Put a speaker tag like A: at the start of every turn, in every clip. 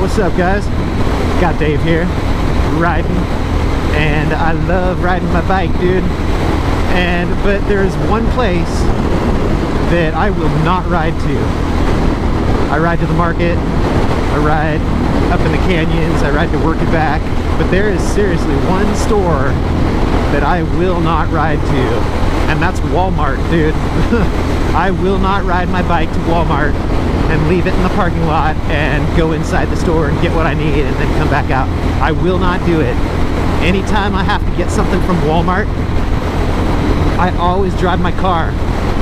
A: what's up, guys? Got Dave here, riding, and I love riding my bike, dude. But there's one place that I will not ride to. I ride to the market, I ride up in the canyons, I ride to work and back, but there is seriously one store that I will not ride to, and that's Walmart, dude. I will not ride my bike to Walmart and leave it in the parking lot and go inside the store and get what I need and then come back out. I will not do it. Anytime I have to get something from Walmart, I always drive my car,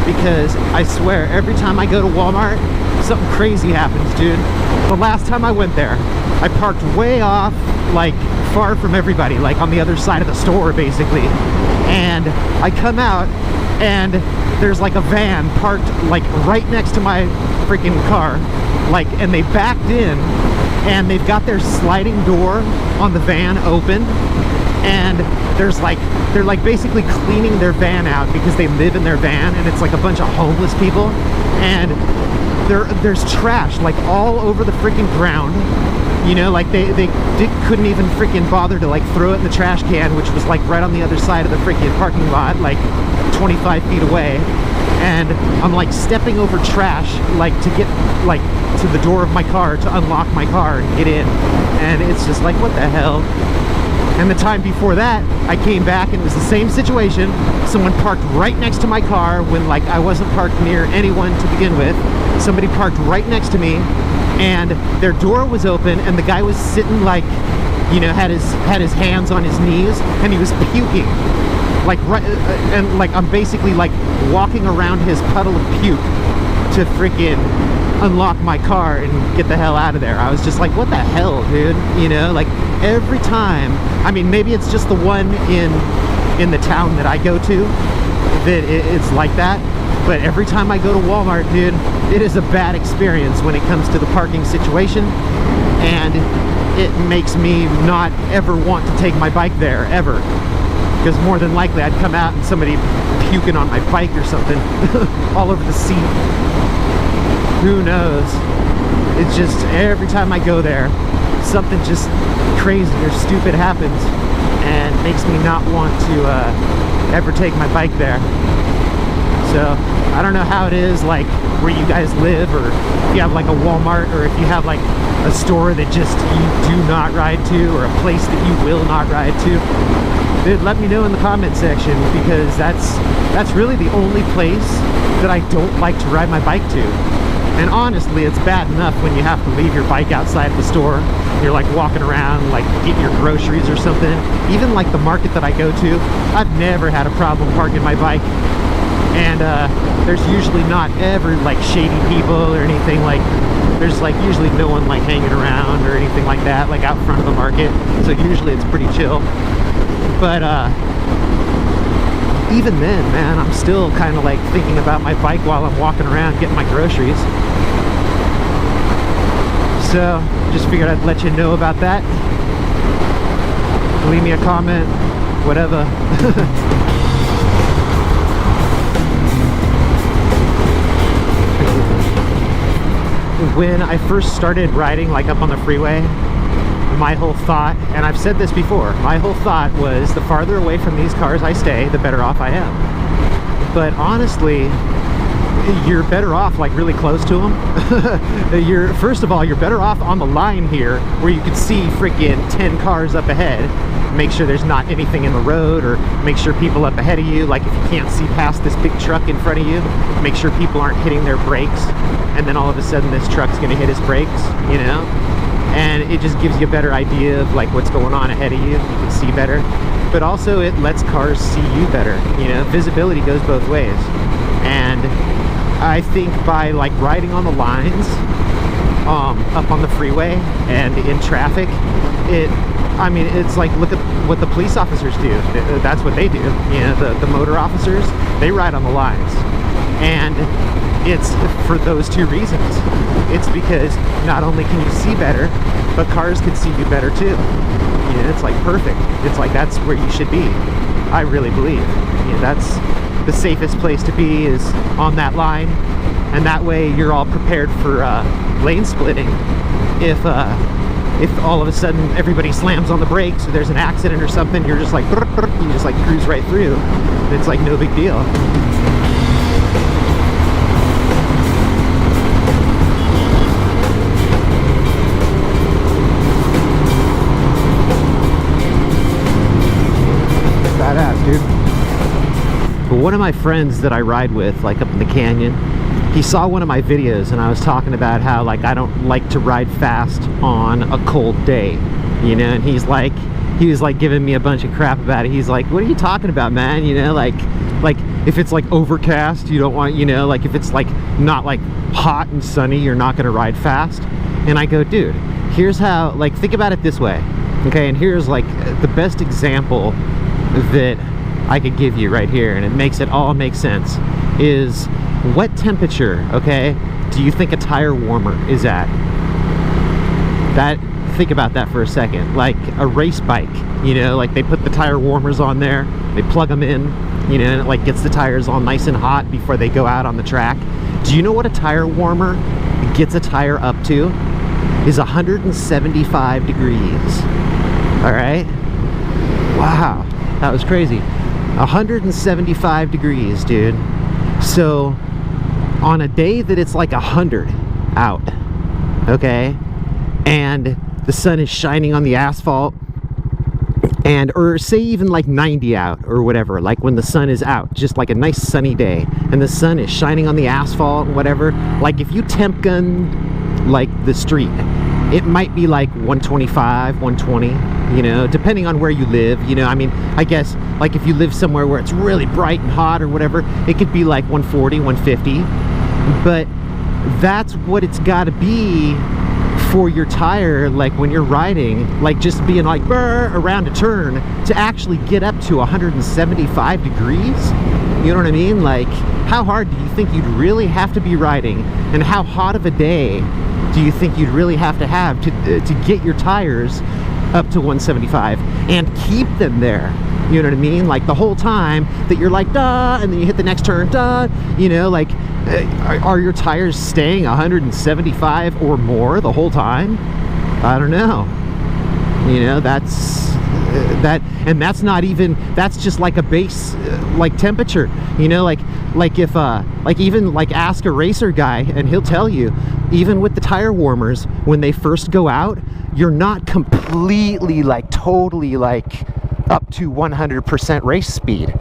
A: because I swear every time I go to Walmart, something crazy happens, dude. The last time I went there, I parked way off, like far from everybody, like on the other side of the store basically, and I come out and there's like a van parked like right next to my freaking car, like, and they backed in and they've got their sliding door on the van open, and there's like, they're like basically cleaning their van out because they live in their van, and it's like a bunch of homeless people, and there's trash like all over the freaking ground, you know, like they couldn't even freaking bother to like throw it in the trash can, which was like right on the other side of the freaking parking lot, like 25 feet away. And I'm like stepping over trash, like to get like to the door of my car to unlock my car and get in, and it's just like, what the hell. And the time before that, I came back and it was the same situation. Someone parked right next to my car when like I wasn't parked near anyone to begin with. Somebody parked right next to me, and their door was open, and the guy was sitting like, you know, had his hands on his knees, and he was puking. Like right, and like I'm basically like walking around his puddle of puke to freaking unlock my car and get the hell out of there. I was just like, what the hell, dude? You know, like every time, I mean, maybe it's just the one in the town that I go to that it's like that, but every time I go to Walmart, dude, it is a bad experience when it comes to the parking situation, and it makes me not ever want to take my bike there, ever. Because more than likely I'd come out and somebody puking on my bike or something all over the seat. Who knows? It's just every time I go there, something just crazy or stupid happens and makes me not want to ever take my bike there. So I don't know how it is like where you guys live, or if you have like a Walmart, or if you have like a store that just you do not ride to, or a place that you will not ride to. Dude, let me know in the comment section, because that's really the only place that I don't like to ride my bike to. And honestly, it's bad enough when you have to leave your bike outside the store. You're like walking around, like getting your groceries or something. Even like the market that I go to, I've never had a problem parking my bike. And there's usually not ever like shady people or anything. Like there's like usually no one like hanging around or anything like that, like out front of the market. So usually it's pretty chill. But even then, man, I'm still kind of like thinking about my bike while I'm walking around getting my groceries. So just figured I'd let you know about that. Leave me a comment, whatever. When I first started riding like up on the freeway, my whole thought, and I've said this before, my whole thought was the farther away from these cars I stay, the better off I am. But honestly, you're better off like really close to them. First of all, you're better off on the line here where you can see freaking 10 cars up ahead. Make sure there's not anything in the road, or make sure people up ahead of you, like if you can't see past this big truck in front of you, make sure people aren't hitting their brakes, and then all of a sudden this truck's gonna hit his brakes, you know? And it just gives you a better idea of like what's going on ahead of you. You can see better, but also it lets cars see you better. You know, visibility goes both ways. And I think by like riding on the lines up on the freeway and in traffic, I mean, it's like, look at what the police officers do. That's what they do. You know, the motor officers, they ride on the lines. And it's for those two reasons. It's because not only can you see better, but cars can see you better too. You know, it's like perfect. It's like that's where you should be. I really believe. You know, that's the safest place to be, is on that line, and that way you're all prepared for lane splitting if if all of a sudden everybody slams on the brakes or there's an accident or something, you're just like, you just like cruise right through. It's like no big deal. Badass, dude. But one of my friends that I ride with, like up in the canyon, he saw one of my videos and I was talking about how like I don't like to ride fast on a cold day, you know, and he was like giving me a bunch of crap about it. He's like, what are you talking about, man? You know, like if it's like overcast, you don't want, you know, like if it's like not like hot and sunny, you're not gonna ride fast. And I go, dude, here's how, like, think about it this way, okay? And here's like the best example that I could give you right here, and it makes it all make sense, is what temperature, okay, do you think a tire warmer is at? Think about that for a second. Like a race bike, you know, like they put the tire warmers on there, they plug them in, you know, and it like gets the tires all nice and hot before they go out on the track. Do you know what a tire warmer gets a tire up to? Is 175 degrees. All right? Wow, that was crazy. 175 degrees, dude. So on a day that it's like 100 out, okay, and the sun is shining on the asphalt, and or say even like 90 out or whatever, like when the sun is out, just like a nice sunny day and the sun is shining on the asphalt and whatever, like if you temp gun like the street, it might be like 125, 120, you know, depending on where you live, you know. I mean, I guess like if you live somewhere where it's really bright and hot or whatever, it could be like 140, 150, but that's what it's got to be for your tire, like when you're riding, like just being like around a turn, to actually get up to 175 degrees. You know what I mean? Like, how hard do you think you'd really have to be riding, and how hot of a day do you think you'd really have to get your tires up to 175 and keep them there? You know what I mean? Like the whole time that you're like, duh, and then you hit the next turn, duh, you know, like, are your tires staying 175 or more the whole time? I don't know. You know, that's and that's not even, that's just like a base like temperature, you know, like if like even like ask a racer guy and he'll tell you, even with the tire warmers, when they first go out, you're not completely like totally like up to 100% race speed.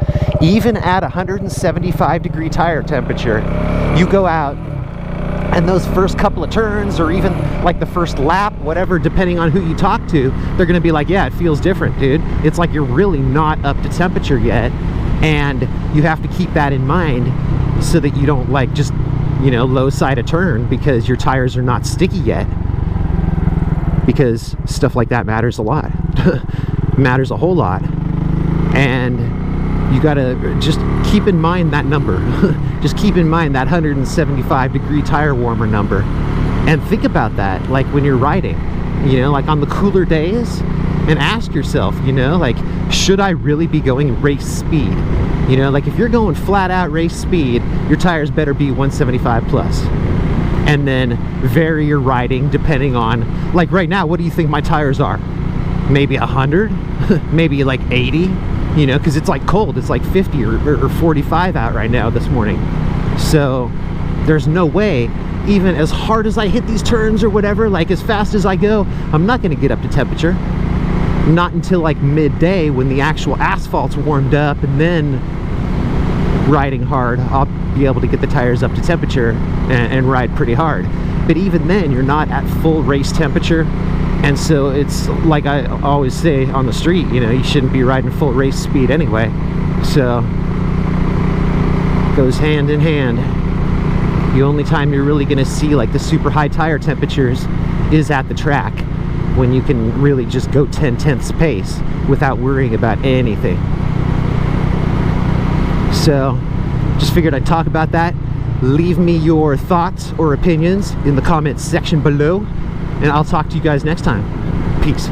A: Even at 175 degree tire temperature, you go out and those first couple of turns, or even like the first lap, whatever, depending on who you talk to, they're gonna be like, yeah, it feels different, dude. It's like you're really not up to temperature yet, and you have to keep that in mind so that you don't like just, you know, low side a turn because your tires are not sticky yet, because stuff like that matters a lot. Matters a whole lot, and you gotta just keep in mind that number. Just keep in mind that 175 degree tire warmer number, and think about that like when you're riding, you know, like on the cooler days, and ask yourself, you know, like, should I really be going race speed? You know, like if you're going flat out race speed, your tires better be 175 plus, and then vary your riding depending on, like right now, what do you think my tires are? Maybe 100, maybe like 80, you know, because it's like cold. It's like 50 or 45 out right now this morning. So there's no way, even as hard as I hit these turns or whatever, like as fast as I go, I'm not going to get up to temperature. Not until like midday when the actual asphalt's warmed up, and then riding hard, I'll be able to get the tires up to temperature and ride pretty hard. But even then, you're not at full race temperature. And so it's like I always say on the street, you know, you shouldn't be riding full race speed anyway. So it goes hand in hand. The only time you're really going to see like the super high tire temperatures is at the track, when you can really just go 10/10ths pace without worrying about anything. So just figured I'd talk about that. Leave me your thoughts or opinions in the comments section below, and I'll talk to you guys next time. Peace.